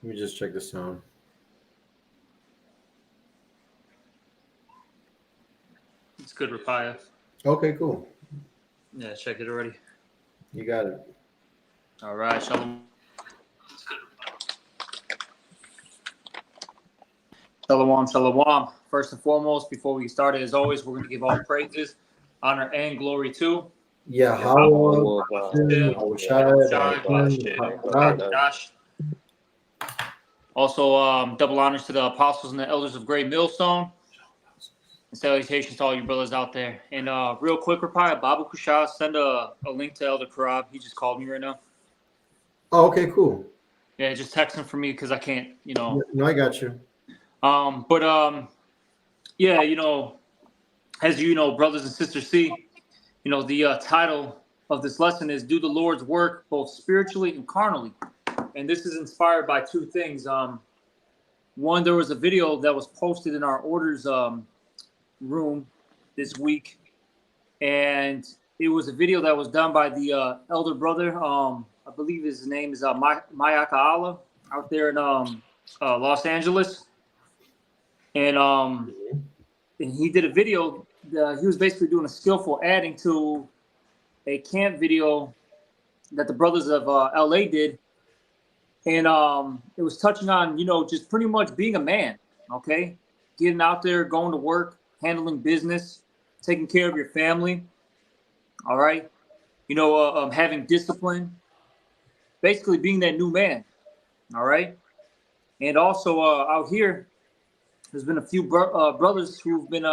Let me just check the sound. It's good, Rapaya. Okay, cool. Yeah, check it already. You got it. All right, Shalom. Shalom, shalom. First and foremost, before we start, as always, we're going to give all praises, honor, and glory to Yahweh, Hashem, Shai, Josh. Also, double honors to the apostles and the elders of Great Millstone. And salutations to all you brothers out there. And real quick, Rapaya, Babu Kusha, send a link to Elder Karab. He just called me right now. Oh, okay, cool. Yeah, just text him for me because I can't, No, I got you. Yeah, as you know, brothers and sisters see, the title of this lesson is "Do the Lord's Work Both Spiritually and Carnally," and this is inspired by two things. One, there was a video that was posted in our orders room this week, and it was a video that was done by the elder brother. I believe his name is Mayaka Allah out there in Los Angeles, and he did a video. He was basically doing a skillful adding to a camp video that the brothers of LA did, and it was touching on just pretty much being a man, okay, getting out there, going to work, handling business, taking care of your family, all right, having discipline, basically being that new man, all right. And also out here, there's been a few brothers who've been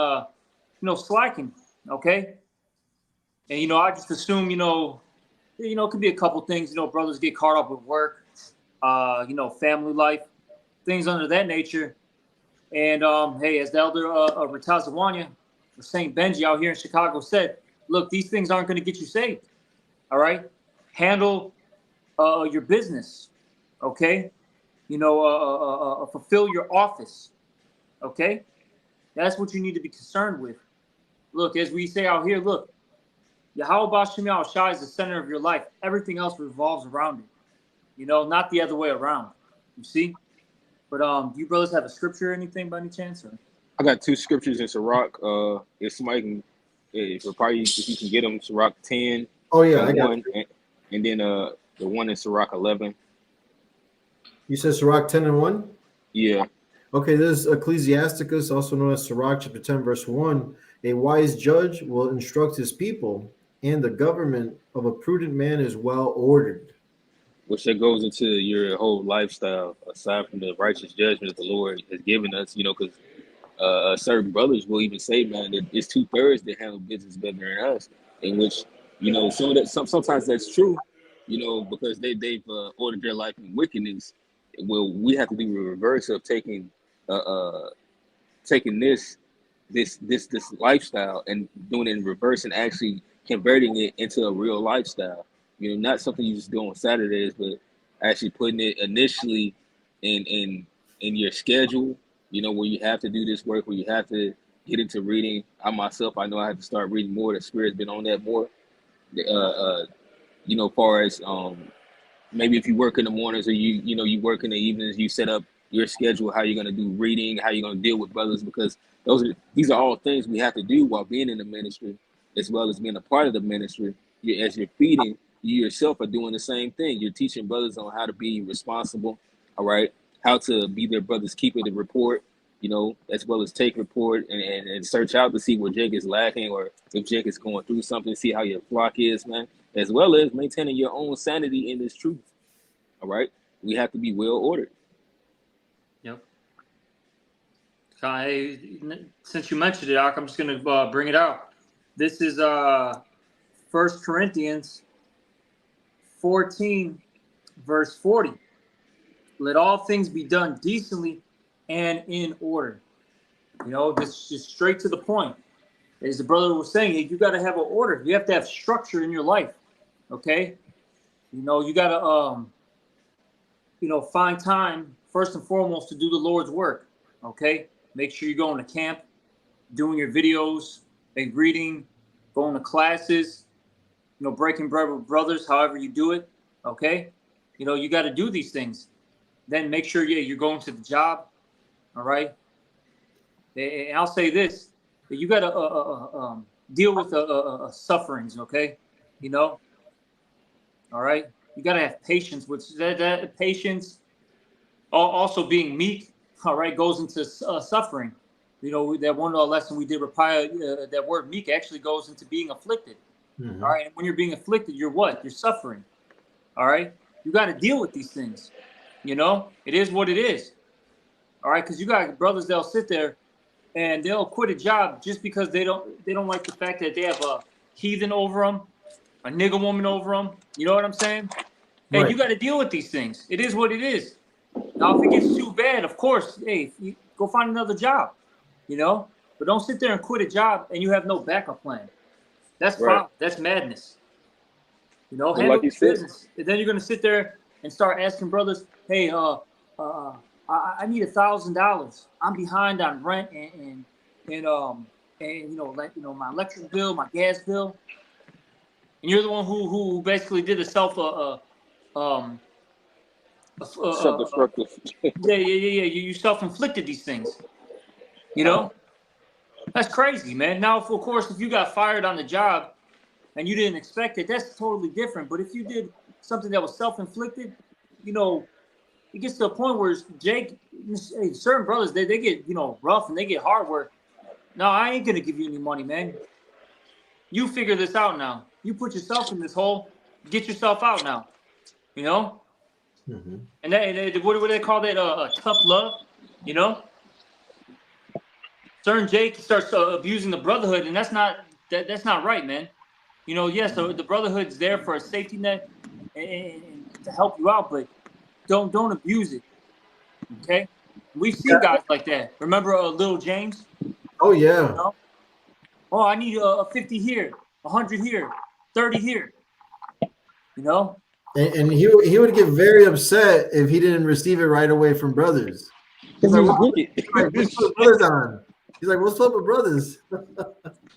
slacking, okay. And I just assume it could be a couple things. Brothers get caught up with work, family life, things under that nature. And hey, as the elder Ratazawanya or Saint Benji out here in Chicago said, look, these things aren't going to get you saved. All right, handle your business, okay. Fulfill your office, okay. That's what you need to be concerned with. Look, as we say out here, look, Yahweh Bashem Yahweh Shai is the center of your life. Everything else revolves around it. Not the other way around. You see? But do you brothers have a scripture or anything by any chance? Or? I got two scriptures in Sirach. If somebody can, if you can get them, Sirach 10. Oh yeah, I got 1, and then the one in Sirach 11. You said Sirach 10 and 1? Yeah. Okay, this is Ecclesiasticus, also known as Sirach chapter 10, verse 1. A wise judge will instruct his people, and the government of a prudent man is well ordered. Which that goes into your whole lifestyle, aside from the righteous judgment that the Lord has given us, because certain brothers will even say, man, that it's 2/3 that handle business better than us, in which, sometimes that's true, because they've ordered their life in wickedness. Well, we have to do the reverse of taking this lifestyle and doing it in reverse and actually converting it into a real lifestyle. Not something you just do on Saturdays, but actually putting it initially in your schedule, where you have to do this work, where you have to get into reading. I myself, I know I have to start reading more. The Spirit's been on that more. Far as maybe if you work in the mornings or you work in the evenings, you set up your schedule, how you're going to do reading, how you're going to deal with brothers, because these are all things we have to do while being in the ministry, as well as being a part of the ministry. As you're feeding, you yourself are doing the same thing. You're teaching brothers on how to be responsible, all right, how to be their brother's keeper to report, as well as take report and search out to see where Jake is lacking, or if Jake is going through something, see how your flock is, man, as well as maintaining your own sanity in this truth, all right? We have to be well ordered. Yep. Since you mentioned it, I'm just going to bring it out. This is 1 Corinthians 14, verse 40. Let all things be done decently and in order. Just straight to the point. As the brother was saying, you got to have an order. You have to have structure in your life. Okay? You got to, find time, first and foremost, to do the Lord's work. Okay? Make sure you're going to camp, doing your videos, and reading, going to classes, breaking bread with brothers, however you do it. Okay? You got to do these things. then make sure you're going to the job. All right. And I'll say this: you got to deal with sufferings. Okay, you know. All right. You got to have patience. Which that patience, also being meek. All right, goes into suffering. You know, that one lesson we did, Rapaya, that word meek actually goes into being afflicted. Mm-hmm. All right. And when you're being afflicted, you're what? You're suffering. All right. You got to deal with these things. You know, it is what it is. All right. Because you got brothers that'll sit there and they'll quit a job just because they don't like the fact that they have a heathen over them, a nigger woman over them. You know what I'm saying? Hey, Right. you got to deal with these things. It is what it is. Now, if it gets too bad, of course, hey, you go find another job. You know, but don't sit there and quit a job and you have no backup plan. That's Right. fine. That's madness. You know, And handle like you your said, business. And then you're gonna sit there and start asking brothers, "Hey, I need $1,000. I'm behind on rent and my electric bill, my gas bill." And you're the one who basically did a self um self-destructive. yeah. You self-inflicted these things. You know, that's crazy, man. Now, of course, if you got fired on the job and you didn't expect it, that's totally different. But if you did something that was self-inflicted, you know, it gets to a point where Jake, certain brothers, they get, rough and they get hard where, no, I ain't going to give you any money, man. You figure this out now. You put yourself in this hole, get yourself out now, you know? Mm-hmm. And what do they call that? Tough love, you know? Certain Jake starts abusing the brotherhood, and that's not right, man. You know, yes, the brotherhood's there for a safety net and to help you out, but don't abuse it. Okay, we've seen guys like that. Remember, Little James? Oh yeah. You know? Oh, I need a 50 here, 100 here, 30 here. You know? And he would get very upset if he didn't receive it right away from brothers. He's like, what's up, brothers on? He's like, what's up with brothers?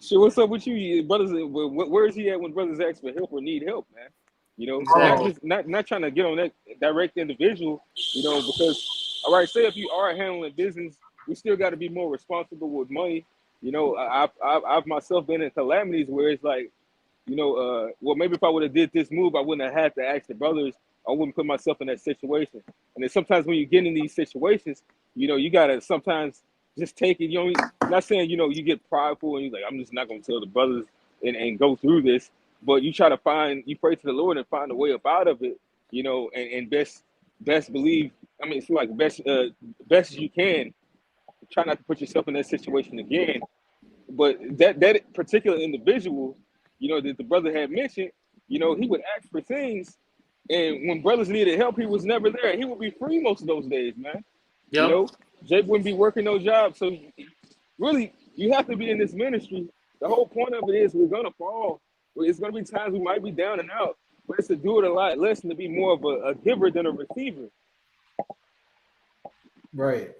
So what's up with you, brothers? Where is he at when brothers ask for help or need help, man? You know, Exactly. not trying to get on that direct individual. You know, because all right, say if you are handling business, we still got to be more responsible with money. You know, I've myself been in calamities where it's like, well, maybe if I would have did this move, I wouldn't have had to ask the brothers. I wouldn't put myself in that situation. And then sometimes when you get in these situations, you gotta sometimes just take it. Not saying you get prideful and you're like, I'm just not gonna tell the brothers and go through this. But you pray to the Lord and find a way up out of it. And best believe. I mean, it's like best as you can. Try not to put yourself in that situation again. But that particular individual, that the brother had mentioned, he would ask for things, and when brothers needed help, he was never there. He would be free most of those days, man. Yep. Jake wouldn't be working no job. So really, you have to be in this ministry. The whole point of it is we're gonna fall. It's gonna be times we might be down and out, but it's to do it a lot less and to be more of a giver than a receiver. Right.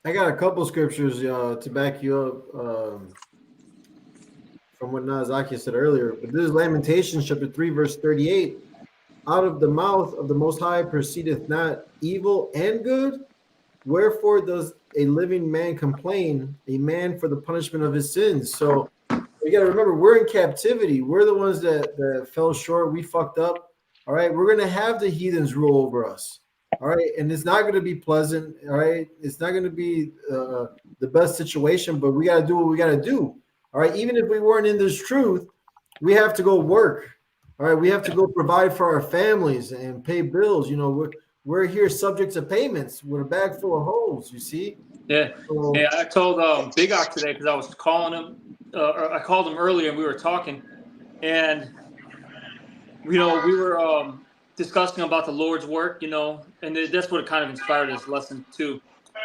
I got a couple scriptures to back you up from what Nazaki said earlier. But this is Lamentations chapter 3, verse 38. Out of the mouth of the Most High proceedeth not evil and good. Wherefore does a living man complain, a man for the punishment of his sins? So you got to remember, we're in captivity. We're the ones that fell short. We fucked up. All right. We're going to have the heathens rule over us. All right. And it's not going to be pleasant. All right. It's not going to be the best situation, but we got to do what we got to do. All right. Even if we weren't in this truth, we have to go work. All right. We have to go provide for our families and pay bills. We're here subject to payments with a bag full of holes, you see? Yeah. So, Yeah. I told Big Ock today because I was calling him. I called him earlier and we were talking, and we were discussing about the Lord's work, and that's what kind of inspired this lesson too.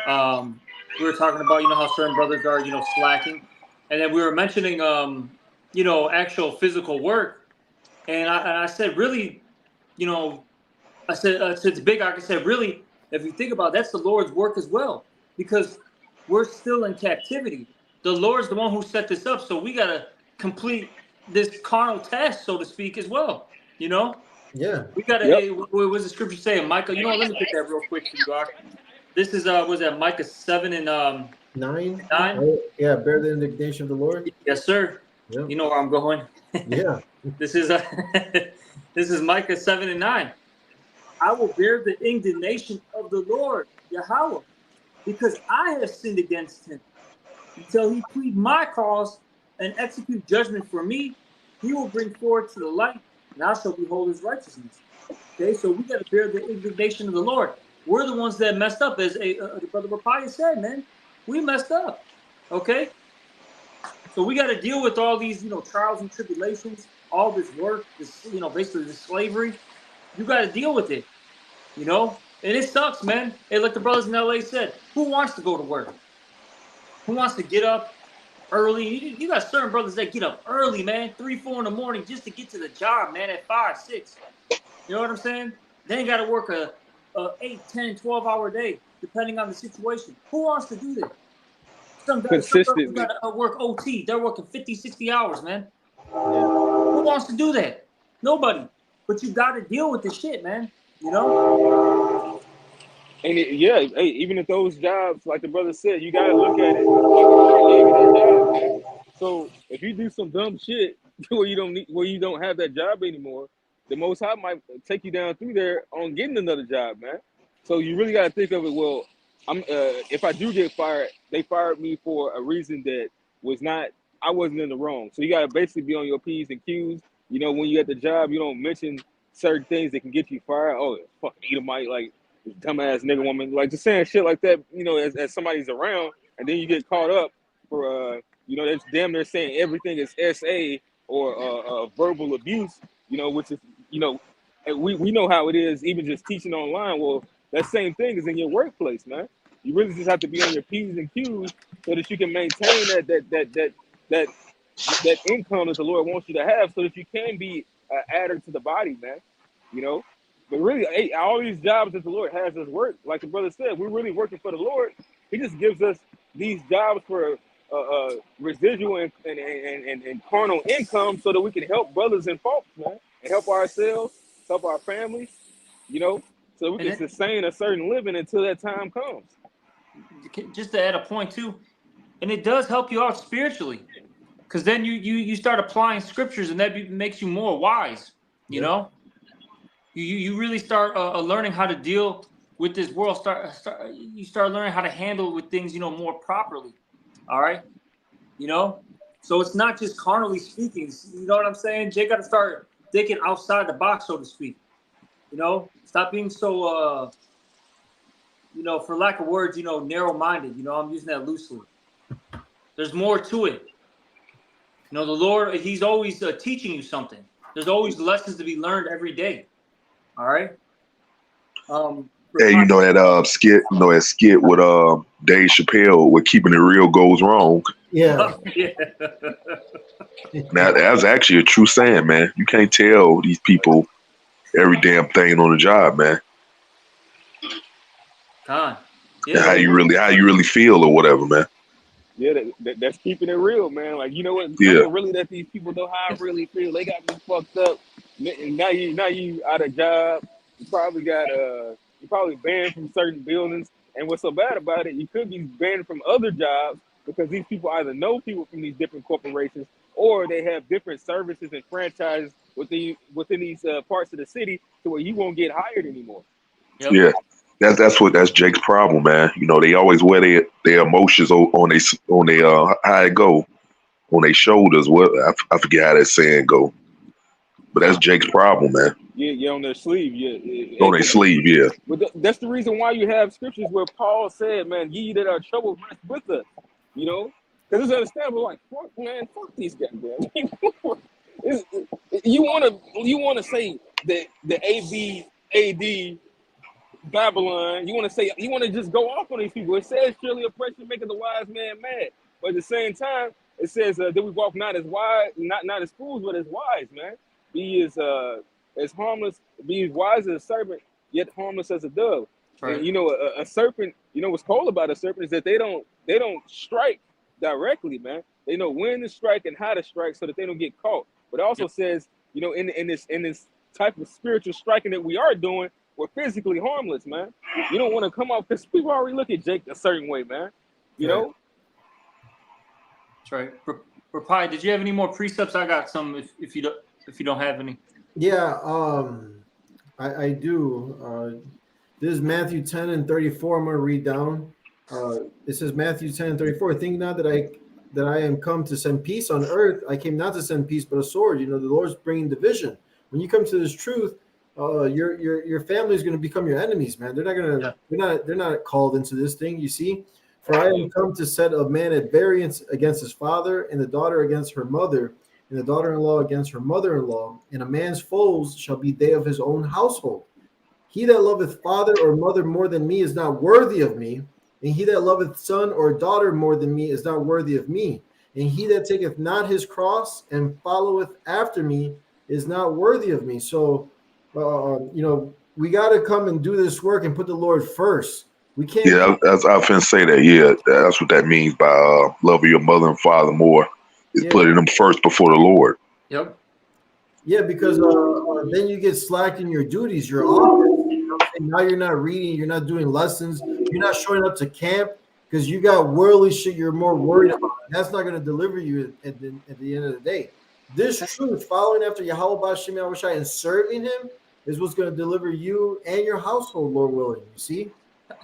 We were talking about how certain brothers are slacking, and then we were mentioning actual physical work, and I said really, I said to Big Ock, I said really, if you think about it, that's the Lord's work as well, because we're still in captivity. The Lord's the one who set this up, so we gotta complete this carnal task, so to speak, as well. Yeah. We got to, Yep. hey, what was the scripture saying? Micah, you know what? Let me get that real quick for you, Ark. This is, was that Micah 7 and 9. 9? Oh, yeah. Bear the indignation of the Lord. Yes, sir. Yep. You know where I'm going. Yeah. This is this is Micah 7 and 9. I will bear the indignation of the Lord, Yahweh, because I have sinned against him. Until he plead my cause and execute judgment for me, he will bring forth to the light, and I shall behold his righteousness. Okay, so we got to bear the indignation of the Lord. We're the ones that messed up, as the brother Papaya said, man. We messed up. Okay, so we got to deal with all these, trials and tribulations, all this work, this, basically this slavery. You got to deal with it, and it sucks, man. Hey, like the brothers in LA said, who wants to go to work? Who wants to get up early? You got certain brothers that get up early, man, 3, 4 in the morning just to get to the job, man, at 5, 6. You know what I'm saying? They got to work a 8, 10, 12-hour day, depending on the situation. Who wants to do that? Some brothers Consistently. got to work OT. They're working 50, 60 hours, man. Yeah. Who wants to do that? Nobody. But you got to deal with the shit, man. You know? And hey, even if those jobs, like the brother said, you gotta look at it. Like, they gave you that job, man. So if you do some dumb shit where you don't have that job anymore, the Most High might take you down through there on getting another job, man. So you really gotta think of it. Well, if I do get fired, they fired me for a reason that was not. I wasn't in the wrong. So you gotta basically be on your P's and Q's. When you at the job, you don't mention certain things that can get you fired. Oh, fucking Edomite, like dumbass nigga woman, like just saying shit like that, as somebody's around, and then you get caught up for, that's damn near saying everything is SA or verbal abuse, which is, and we know how it is, even just teaching online. Well, that same thing is in your workplace, man. You really just have to be on your P's and Q's so that you can maintain that income that the Lord wants you to have, so that you can be an adder to the body, man. You know, but really, hey, all these jobs that the Lord has us work, like the brother said, we're really working for the Lord. He just gives us these jobs for residual and carnal income, so that we can help brothers and folks, man, and help ourselves, help our families, so we And can sustain a certain living until that time comes. just to add a point too, and it does help you out spiritually, because then you start applying scriptures, and that makes you more wise. You Yep. know, you really start learning how to deal with this world. You start learning how to handle with things, more properly. All right, so it's not just carnally speaking. You know what I'm saying? Jay got to start thinking outside the box, so to speak. Stop being so for lack of words, narrow-minded. I'm using that loosely. There's more to it. The Lord, He's always teaching you something. There's always lessons to be learned every day. All right. Hey, that skit with Dave Chappelle with keeping it real goes wrong. Yeah. Yeah. That's actually a true saying, man. You can't tell these people every damn thing on the job, man. Con. And how you really feel or whatever, man. Yeah, that's keeping it real, man. Like, you know what? Yeah. Not really that these people know how I really feel. They got me fucked up. And now you out of job. You probably banned from certain buildings. And what's so bad about it, you could be banned from other jobs because these people either know people from these different corporations, or they have different services and franchises within these parts of the city, to where you won't get hired anymore. Yep. Yeah. That's Jake's problem, man. They always wear their emotions on their how it go on their shoulders. What I forget how that saying go, but that's Jake's problem, man. Yeah, on their sleeve, yeah. On their sleeve, yeah. But that's the reason why you have scriptures where Paul said, "Man, ye that are troubled, rest with us." Because it's understandable. Like, fuck these guys, man. You want to say that the AD Babylon, you want to just go off on these people. It says, surely oppression maketh the wise man mad. But at the same time, it says that we walk not as wise, not as fools, but as wise, man. Be as harmless, be as wise as a serpent, yet harmless as a dove. Right. And a serpent, what's cool about a serpent is that they don't strike directly, man. They know when to strike and how to strike so that they don't get caught. But it also says, in this type of spiritual striking that we are doing, we're physically harmless, man. You don't want to come off because people already look at Jake a certain way, man. You know? That's right. Rapai, did you have any more precepts? I got some if you don't have any. Yeah, I do. This is Matthew 10 and 34. I'm going to read down. It says Matthew 10 and 34. Think not that I am come to send peace on earth. I came not to send peace, but a sword. You know, the Lord's bringing division. When you come to this truth, your family is going to become your enemies, man. They're not going to. They're not called into this thing. You see, for I am come to set a man at variance against his father, and the daughter against her mother, and the daughter-in-law against her mother-in-law. And a man's foes shall be they of his own household. He that loveth father or mother more than me is not worthy of me. And he that loveth son or daughter more than me is not worthy of me. And he that taketh not his cross and followeth after me is not worthy of me. So, we got to come and do this work and put the Lord first. We can't. Yeah, I was finna say that. Yeah, that's what that means by loving your mother and father more. Is putting them first before the Lord. Yep. Yeah, because then you get slacked in your duties. You're off. Now you're not reading. You're not doing lessons. You're not showing up to camp because you got worldly shit you're more worried about. That's not going to deliver you at the end of the day. This truth, following after Yahweh B'Shem Yahushai and serving him, is what's going to deliver you and your household, Lord willing. You see?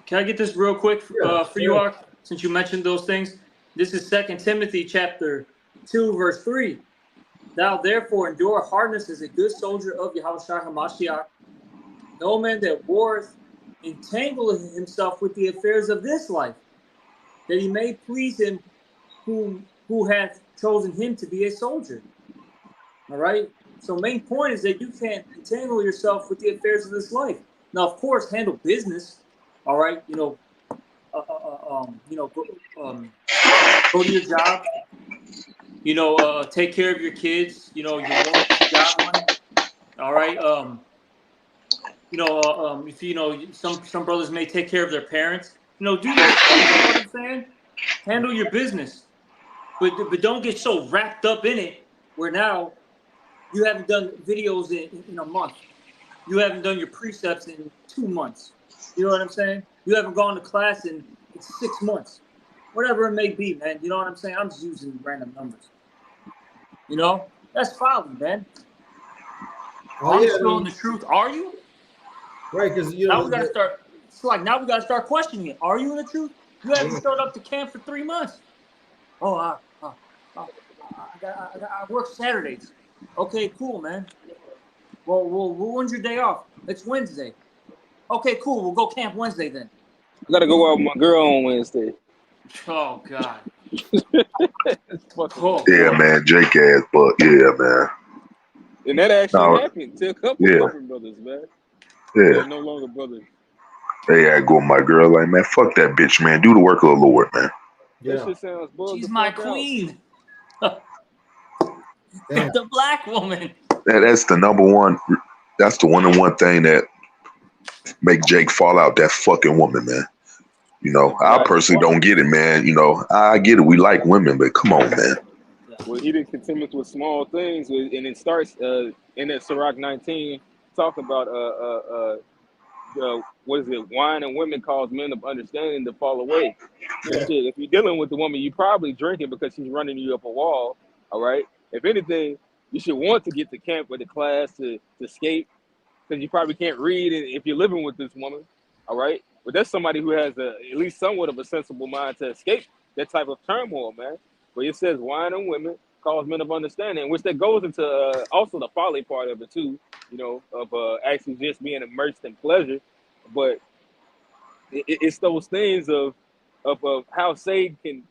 Can I get this real quick for you, Ark? Since you mentioned those things, this is 2 Timothy chapter 2, verse 3. Thou therefore endure hardness as a good soldier of Yahushua HaMashiach. No man that warreth entangle himself with the affairs of this life, that he may please him who hath chosen him to be a soldier. All right? So main point is that you can't entangle yourself with the affairs of this life. Now, of course, handle business. All right? Go to your job. Take care of your kids. Your wife, you got one. All right. If some brothers may take care of their parents. Do those things. You know what I'm saying? Handle your business, but don't get so wrapped up in it where now you haven't done videos in a month. You haven't done your precepts in 2 months. You know what I'm saying? You haven't gone to class in 6 months. Whatever it may be, man. You know what I'm saying? I'm just using random numbers. That's folly, man. I'm telling the truth. Are you? Right, because now we gotta start. It's like now we gotta start questioning it. Are you in the truth? You haven't started up to camp for 3 months. I work Saturdays. Okay, cool, man. Well, when's your day off? It's Wednesday. Okay, cool. We'll go camp Wednesday then. I gotta go out with my girl on Wednesday. Oh God. Yeah, man, Jake ass, but yeah, man. And that actually happened to a couple of different brothers, man. Yeah. They're no longer brothers. Hey, I go with my girl, like, man, fuck that bitch, man. Do the work of the Lord, man. Yeah. That shit sounds bullshit. She's my queen. The black woman. That's the number one. That's the one thing that make Jake fall out. That fucking woman, man. I personally don't get it, man. I get it. We like women, but come on, man. Well, he didn't continue with small things, and it starts in that Sirach 19 talking about what is it? Wine and women cause men of understanding to fall away. Yeah. Shit, if you're dealing with the woman, you probably drinking because she's running you up a wall. All right. If anything, you should want to get to camp with the class to escape, because you probably can't read if you're living with this woman. All right. But that's somebody who has at least somewhat of a sensible mind to escape that type of turmoil, man. But it says wine and women cause men of understanding, which that goes into also the folly part of it too, of actually just being immersed in pleasure. But it's those things of how Satan can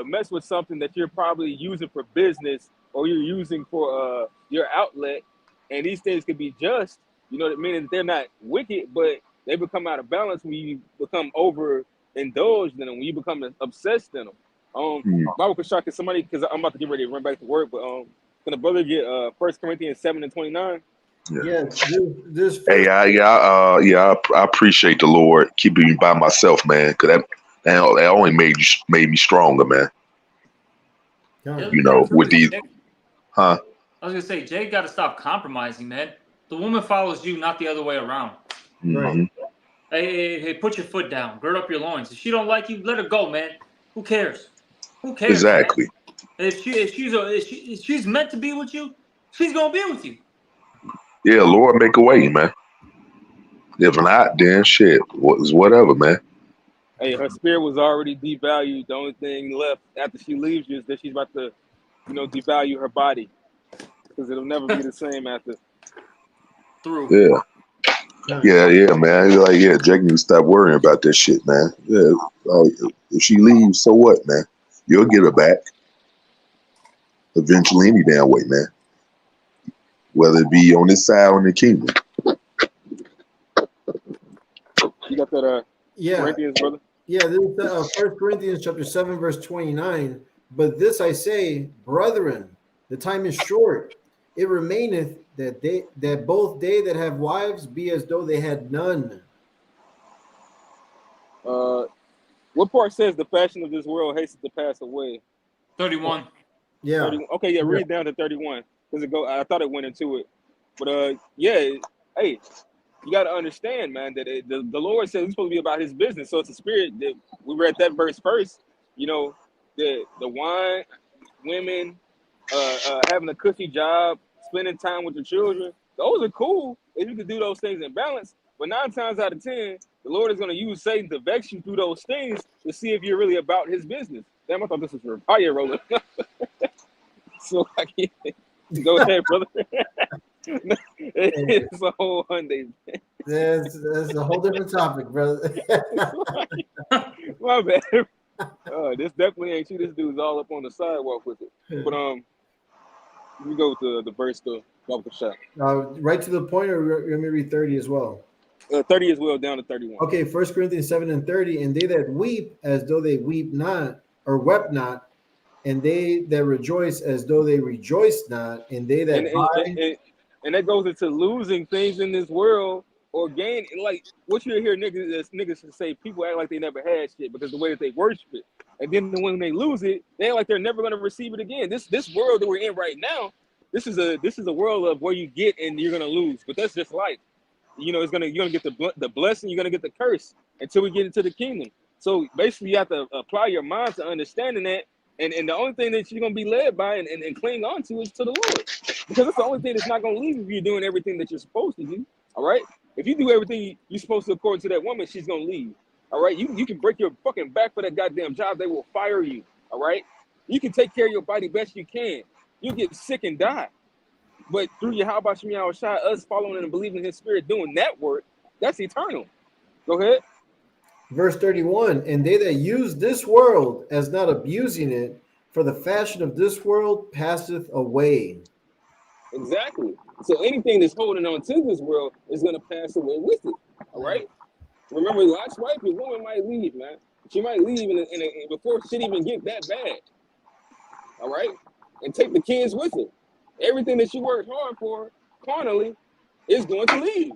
mess with something that you're probably using for business or you're using for your outlet, and these things can be just, meaning that they're not wicked, but they become out of balance when you become overindulged in them, when you become obsessed in them. Bible Kashak, is somebody, because I'm about to get ready to run back to work, but can the brother get 1 Corinthians 7:29? Yeah. Hey, I appreciate the Lord keeping me by myself, man, because that only made me stronger, man. Yeah. With these, huh? I was gonna say, Jay got to stop compromising, man. The woman follows you, not the other way around. Right. Hey, put your foot down. Gird up your loins. If she don't like you, let her go, man. Who cares? Who cares? Exactly. Man? If she's meant to be with you, she's gonna be with you. Yeah, Lord, make a way, man. If not, then shit, whatever, man. Hey, her spirit was already devalued. The only thing left after she leaves you is that she's about to, devalue her body because it'll never be the same after. Yeah. Yeah, man. Like, yeah, Jake needs to stop worrying about that shit, man. Yeah, if she leaves, so what, man? You'll get her back eventually, any damn way, man. Whether it be on this side or in the kingdom. You got that, Corinthians, brother? Yeah, this is 1 Corinthians chapter 7, verse 29. But this I say, brethren, the time is short. It remaineth that both they that have wives be as though they had none. What part says the fashion of this world hastens to pass away? 31. Yeah. 30, okay, yeah, read down to 31 because I thought it went into it, but yeah, hey, you got to understand, man, that the Lord says we're supposed to be about His business. So it's a spirit that we read that verse first. The wine, women, having a cushy job, spending time with your children. Those are cool if you can do those things in balance. But 9 times out of 10, the Lord is going to use Satan to vex you through those things to see if you're really about His business. Damn, I thought this was for fire rolling. So I can't. Go ahead, brother. It's a whole Hyundai. That's a whole different topic, brother. My bad. This definitely ain't you. This dude's all up on the sidewalk with it. But we go to the verse to walk the shot. Right to the point, or let me read 30 as well. 30 as well, down to 31. Okay, 1 Corinthians 7 and 30. And they that weep as though they weep not, or wept not, and they that rejoice as though they rejoiced not, and they that buy. And that goes into losing things in this world or gain. Like what you hear niggas say, people act like they never had shit because the way that they worship it. And then when they lose it, they act like they're never gonna receive it again. This world that we're in right now, this is a world of where you get and you're gonna lose. But that's just life. You're gonna get the blessing, you're gonna get the curse until we get into the kingdom. So basically, you have to apply your mind to understanding that. And the only thing that you're going to be led by and cling on to is to the Lord. Because it's the only thing that's not going to leave if you're doing everything that you're supposed to do. All right? If you do everything you're supposed to according to that woman, she's going to leave. All right? You can break your fucking back for that goddamn job. They will fire you. All right? You can take care of your body best you can. You'll get sick and die. But through your how about Shemi Shai, us following and believing in His Spirit, doing that work, that's eternal. Go ahead. Verse 31, and they that use this world as not abusing it, for the fashion of this world passeth away. Exactly. So anything that's holding on to this world is going to pass away with it. All right? Remember, Lot's wife, your woman might leave, man. She might leave before shit even get that bad. All right? And take the kids with her. Everything that she worked hard for, carnally, is going to leave.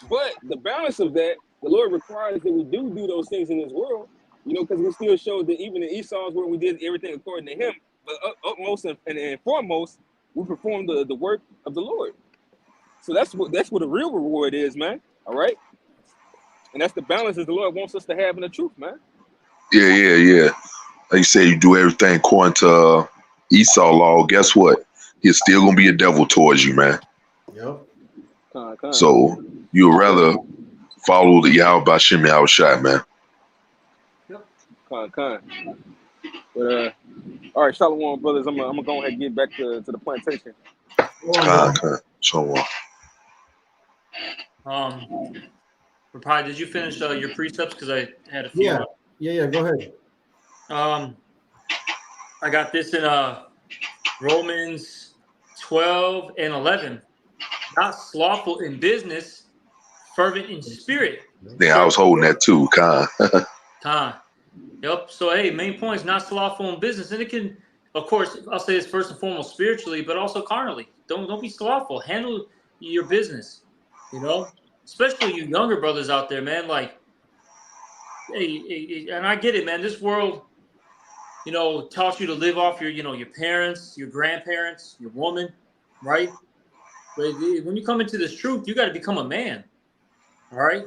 But the balance of that, the Lord requires that we do those things in this world, because we still show that even in Esau's world, we did everything according to Him. But utmost and foremost, we performed the work of the Lord. So that's what the real reward is, man. All right? And that's the balance that the Lord wants us to have in the truth, man. Yeah. Like you say, you do everything according to Esau law. Guess what? He's still going to be a devil towards you, man. Yep. So you'd rather follow the Yahweh Shemi Shai, man. Yep. But all right, Shalom, brothers. I'm gonna go ahead and get back to the plantation. Shalom. Rapai, did you finish your precepts? Because I had a few. Yeah. Go ahead. I got this in Romans 12 and 11. Not slothful in business, fervent in spirit. Yeah, I was holding that too, Khan. Yep. So, hey, main point is not slothful in business. And it can, of course, I'll say this first and foremost spiritually, but also carnally. Don't be slothful. Handle your business, especially you younger brothers out there, man. Like, hey, and I get it, man. This world, taught you to live off your parents, your grandparents, your woman, right? When you come into this truth, you got to become a man. All right.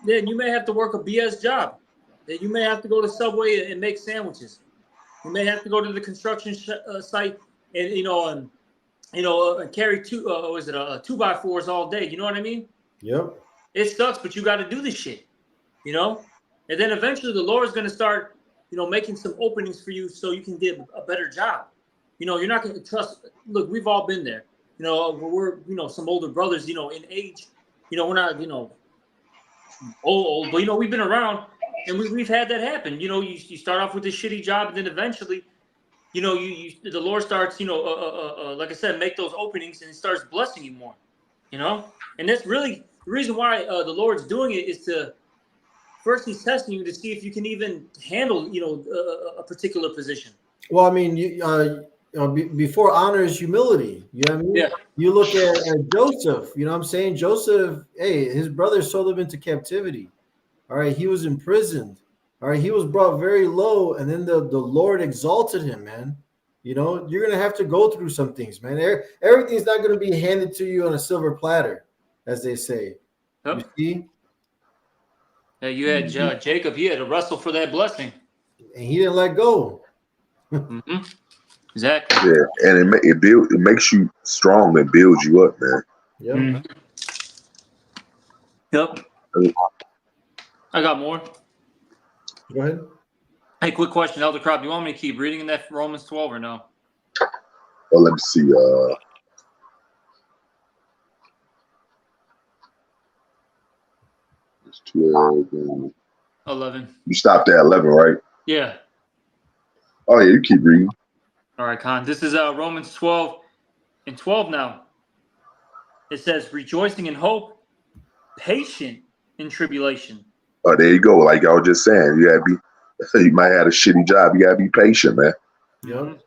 Then you may have to work a BS job. Then you may have to go to Subway and make sandwiches. You may have to go to the construction site and carry two 2x4s all day. You know what I mean? Yep. It sucks, but you got to do this shit. You know, and then eventually the Lord is going to start, making some openings for you so you can get a better job. You're not going to trust. Look, we've all been there. We're some older brothers. In age. We're not old, but we've been around, and we've had that happen. You start off with this shitty job, and then eventually, the Lord starts, like I said, make those openings, and it starts blessing you more. And that's really the reason why the Lord's doing it is to first He's testing you to see if you can even handle, a particular position. Well, I mean, before honor is humility. You know what I mean? Yeah. You look at Joseph. You know what I'm saying? Joseph, hey, his brothers sold him into captivity. All right, he was imprisoned. All right, he was brought very low, and then the Lord exalted him, man. You're gonna have to go through some things, man. Everything's not gonna be handed to you on a silver platter, as they say. Yep. You see? Yeah, you had Jacob. He had to wrestle for that blessing, and he didn't let go. Mm-hmm. Exactly. Yeah, and it makes you strong and builds you up, man. Yep. Mm-hmm. Yep. I got more. Go ahead. Hey, quick question, Elder Crop. Do you want me to keep reading in that Romans 12 or no? Well, let me see. It's 12. 11. You stopped at 11, right? Yeah. Oh yeah, you keep reading. All right, Con. This is Romans 12 and 12 now. It says, rejoicing in hope, patient in tribulation. Oh, there you go. Like I was just saying, you gotta be. You might have a shitty job. You gotta be patient, man. Yep.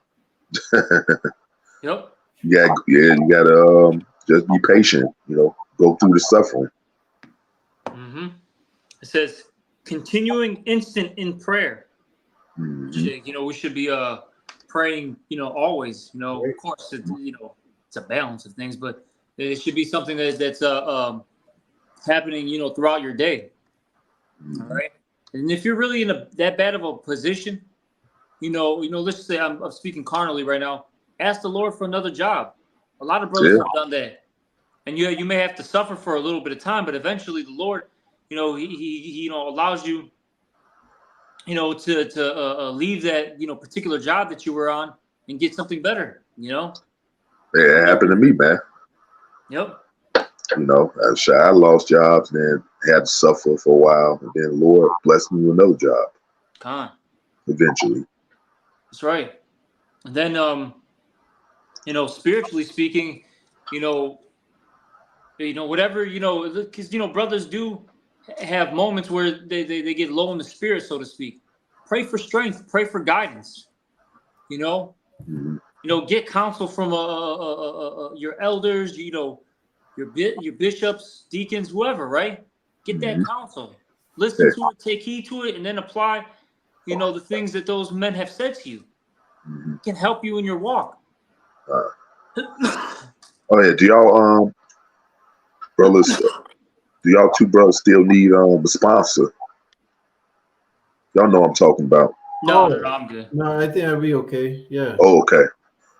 Yep. You gotta just be patient. Go through the suffering. Mm-hmm. It says, continuing instant in prayer. Mm-hmm. We should be praying, always. Right. Of course, it's a balance of things, but it should be something that's happening, throughout your day. Mm-hmm. All right. And if you're really in that bad of a position, let's say I'm speaking carnally right now. Ask the Lord for another job. A lot of brothers have done that, and you may have to suffer for a little bit of time, but eventually the Lord, he allows you, to leave that particular job that you were on and get something better. Yeah, it happened to me, man. Yep. I lost jobs and then had to suffer for a while, and then the Lord blessed me with another job. Con. Eventually. That's right. And then, spiritually speaking, whatever, because, brothers do have moments where they get low in the spirit, so to speak. Pray for strength, pray for guidance, Mm-hmm. Get counsel from your elders, your bishops, deacons, whoever, right? Get that counsel. Listen to it, take heed to it, and then apply, the things that those men have said to you. Mm-hmm. It can help you in your walk. Oh yeah, do y'all brothers? Do y'all two brothers still need a sponsor? Y'all know what I'm talking about. No, I'm good. No, I think I'll be okay. Yeah. Oh, okay.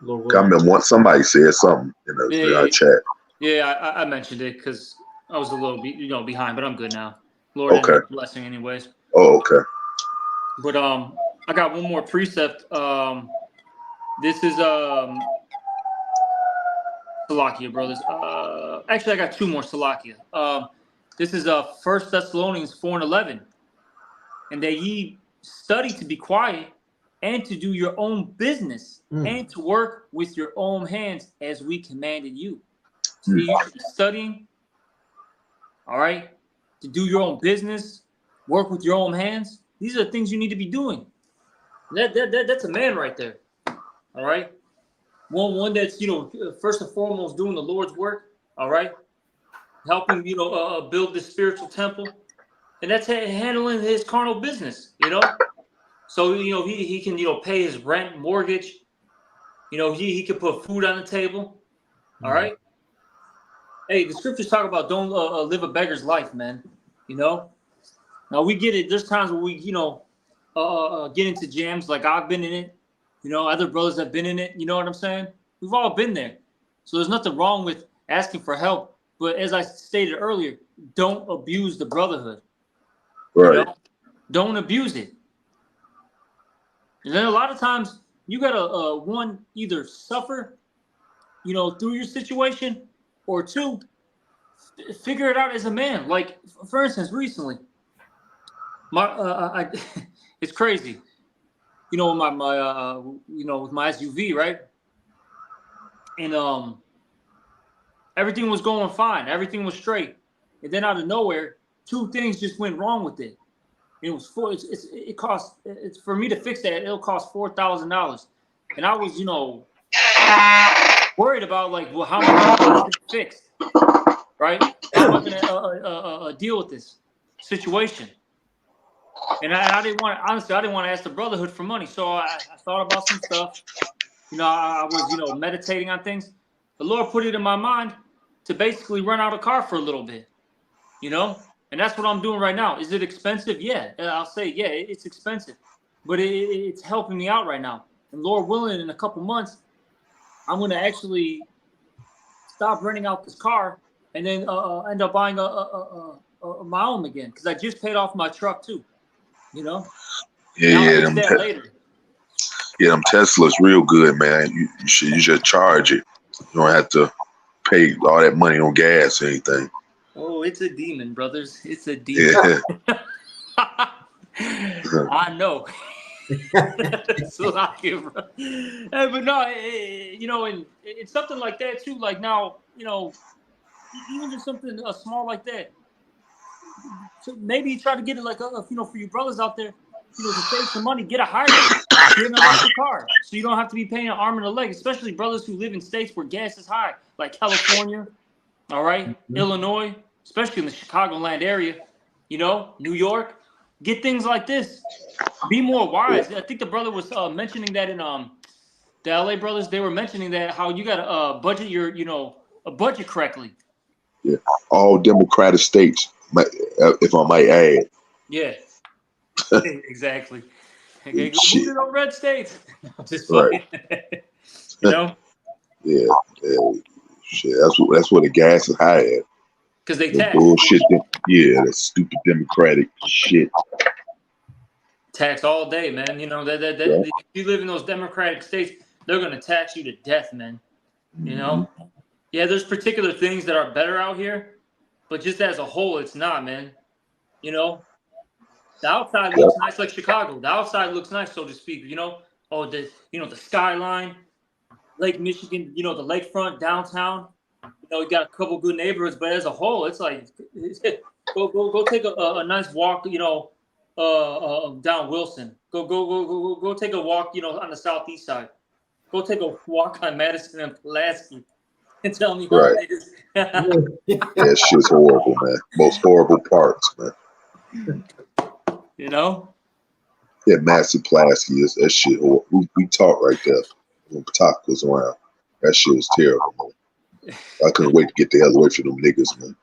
Lord I remember once somebody said something in the chat. Yeah, I mentioned it because I was a little behind, but I'm good now. Lord ended up blessing anyways. Oh, okay. But I got one more precept. This is Salakia, brothers. Actually, I got two more Salakia. This is 1 Thessalonians 4:11, and that ye study to be quiet and to do your own business and to work with your own hands as we commanded you. So you should be studying, all right, to do your own business, work with your own hands. These are the things you need to be doing. That's a man right there, all right? One that's, first and foremost doing the Lord's work, all right? Helping, build this spiritual temple. And that's handling his carnal business, So, he can, pay his rent, mortgage. He can put food on the table, all right? Hey, the scriptures talk about don't live a beggar's life, man. You know. Now we get it. There's times where we, get into jams. Like I've been in it. You know, other brothers have been in it. You know what I'm saying? We've all been there. So there's nothing wrong with asking for help. But as I stated earlier, don't abuse the brotherhood. Right. You know, don't abuse it. And then a lot of times you gotta one either suffer, through your situation, or two, figure it out as a man. Like for instance, recently, I it's crazy. With my SUV, right? And everything was going fine, everything was straight, and then out of nowhere, two things just went wrong with it. It was it cost it's for me to fix that. It'll cost $4,000, and I was worried about like, well, how am I going to get this fixed, right? How am I going to deal with this situation? And I didn't want honestly, I didn't want to ask the brotherhood for money, so I thought about some stuff. I was meditating on things. The Lord put it in my mind to basically rent out a car for a little bit, and that's what I'm doing right now. Is it expensive? Yeah, I'll say, yeah, it's expensive, but it's helping me out right now. And Lord willing, in a couple months, I'm going to actually stop renting out this car and then end up buying my own again, because I just paid off my truck too. Yeah, I'll fix that later. Yeah, them Teslas real good, man. You should charge it. You don't have to pay all that money on gas or anything. Oh, it's a demon, brothers. It's a demon. Yeah. I know. So lucky, bro. Hey, but no, and it's something like that too. Like now, even just something small like that. So maybe you try to get it like for your brothers out there, to save some money, get a hybrid, get an electric car, so you don't have to be paying an arm and a leg. Especially brothers who live in states where gas is high, like California, all right, Illinois, especially in the Chicagoland area, New York. Get things like this. Be more wise. I think the brother was mentioning that in the LA brothers. They were mentioning that how you got to budget your budget correctly. Yeah, all Democratic states, if I might add. Yeah, exactly. Okay, go move to those red states. Just right. Yeah. Shit, that's what the gas is high at. Because they tax. Bullshit. Yeah, that stupid Democratic shit. Tax all day, man. If you live in those Democratic states, they're gonna tax you to death, man. Yeah, there's particular things that are better out here, but just as a whole, it's not, man. The outside looks nice, like Chicago. The outside looks nice, so to speak. The skyline, Lake Michigan. The lakefront downtown. We got a couple good neighborhoods, but as a whole, it's like go take a nice walk. Down Wilson. Go take a walk. On the southeast side. Go take a walk on Madison and Pulaski. And tell me how it is. That shit's horrible, man. Most horrible parts, man. Yeah, Massey Pulaski is that shit horrible. We talk right there when Talk was around. That shit was terrible, man. I couldn't wait to get the hell away from them niggas, man.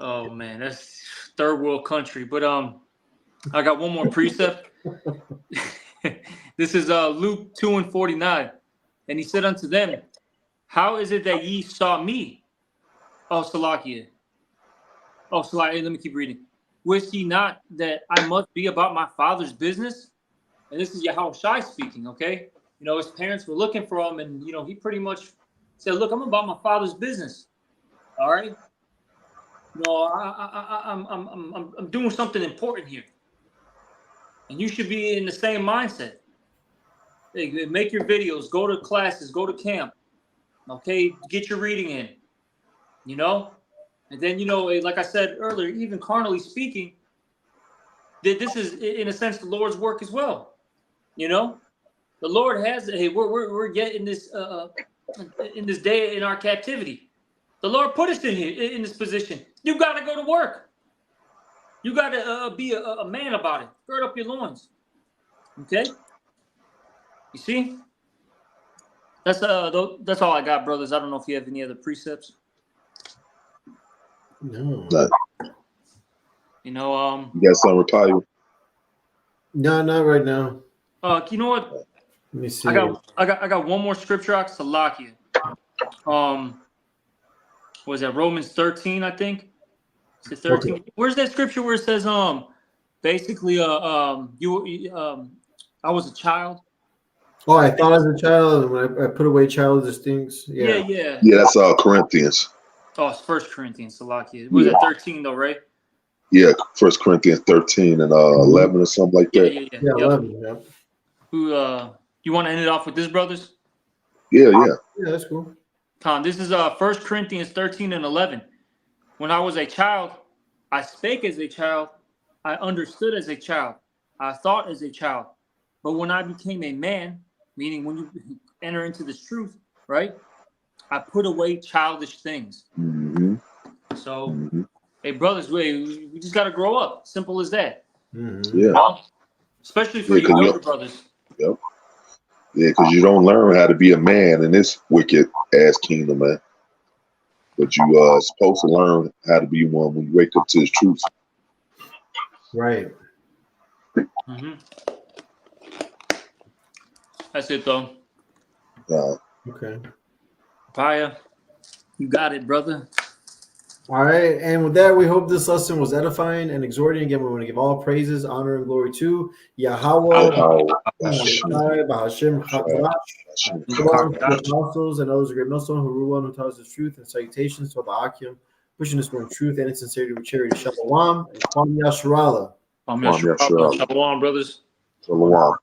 Oh man, that's third world country. But I got one more precept. This is Luke 2:49, and he said unto them, how is it that ye saw me? Oh, Salakia. Oh, Salakia, let me keep reading. Wist ye not that I must be about my father's business? And this is Yahushua speaking, okay? His parents were looking for him, and, he pretty much said, look, I'm about my father's business, all right? I'm doing something important here. And you should be in the same mindset. Hey, make your videos, go to classes, go to camp. Okay, get your reading in, and then, like I said earlier, even carnally speaking, that this is in a sense the Lord's work as well. The Lord has, hey, we're getting this in this day in our captivity. The Lord put us in here in this position. You got to go to work. You got to be a man about it. Gird up your loins. Okay. You see. That's all I got, brothers. I don't know if you have any other precepts. No. You know, You got something reply? No, not right now. you know what? Let me see. I got one more scripture out, Salakia. Was that Romans 13, I think? Is it 13? Okay. Where's that scripture where it says, basically, I was a child? Oh, I thought as a child, and when I put away childish things. Yeah, Yeah. yeah. Yeah, that's Corinthians. Oh, it's 1 Corinthians, Salakia. Was it 13 though, right? Yeah, 1 Corinthians 13 and 11 or something like Yeah, that. yeah. Yeah, Yep. 11. Yeah. Who you want to end it off with this, brothers? Yeah. Yeah, that's cool. Con, this is 1 Corinthians 13 and 11. When I was a child, I spake as a child, I understood as a child, I thought as a child. But when I became a man, meaning when you enter into this truth, right? I put away childish things. Mm-hmm. So, hey, brothers, we just got to grow up. Simple as that. Mm-hmm. Yeah. You know? Especially for Yeah, you younger brothers. Yep. Yeah, because you don't learn how to be a man in this wicked ass kingdom, man. But you are supposed to learn how to be one when you wake up to his truth. Right. Mm-hmm. That's it, though. Okay. Paya, you got it, brother. All right. And with that, we hope this lesson was edifying and exhorting. Again, we want to give all praises, honor, and glory to Yahweh, Bahashim, Shalom to the apostles and others of great millstone who rule and tells the truth, and salutations to the Akim, pushing this one truth and in sincerity with charity. Shalom and Kwam Yasharala. Shalom, brothers. Shalom.